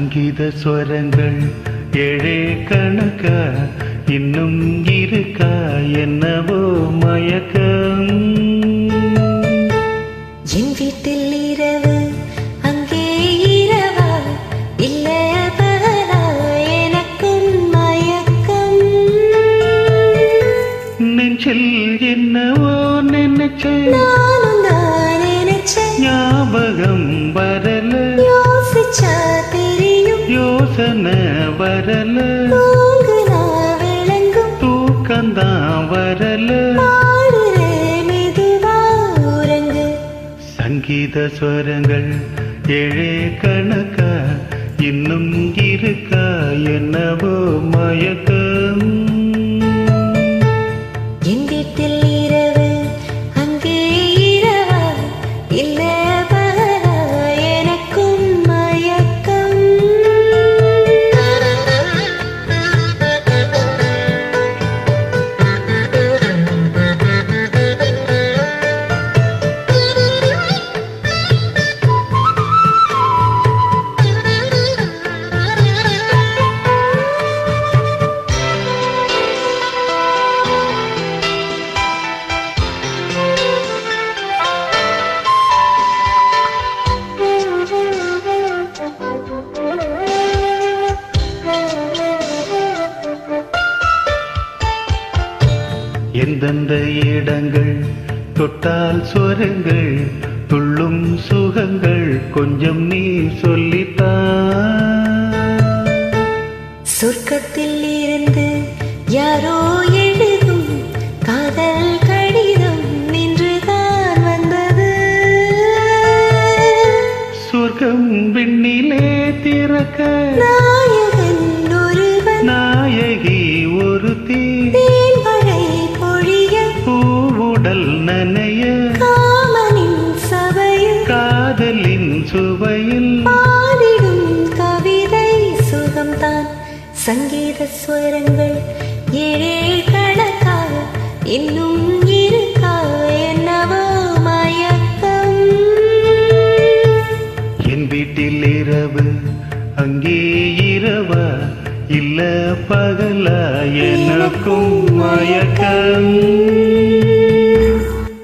சங்கீத ஸ்வரங்கள் ஏழே கணக்கா இன்னும் இருக்கா என்னவோ மயக்கம். என் வீட்டில் இரவு அங்கே இரவா இல்ல பகலா எனக்கும் மயக்கம். நெஞ்சில் என்னவோ நினைச்ச நானும் தான் நினைச்சேன் ஞாபகம் வரல யோசிச்சா தெரியும் யோசனை வரல தூங்குனா விளங்கும் தூக்கந்தான் வரல பாடுறே மெதுவா உறங்கு. சங்கீத ஸ்வரங்கள் ஏழே கணக்கா இன்னும் இருக்கா என்னவோ மயக்கம். என் வீட்டில் இரவு அங்கே இரவா இல்ல பகலா எனக்கும் மயக்கம். எந்தெந்த இடங்கள் தொட்டால் ஸ்வரங்கள் துள்ளும் சுகங்கள் கொஞ்சம் நீ சொல்லித்தா. சொர்க்கத்தில் இருந்து யாரோ எழுதும் காதல் கடிதம் நின்றுதான் வந்தது. சொர்க்கம் விண்ணிலே திறக்க நாயகன் ஒருவன் நாயகி ஒரு தேன்மழை பொழிய பூவுடல் நனைய காமனின் சபையில் காதலின் சுவையில் பாடிடும் கவிதை சுகம்தான். சங்கீத ஸ்வரங்கள் ஏழே கணக்காக இன்னும் இருக்கா என்னவோ மயக்கம். என் வீட்டில் இரவு அங்கே இரவா இல்ல பகலா எனக்கும் மயக்கம்.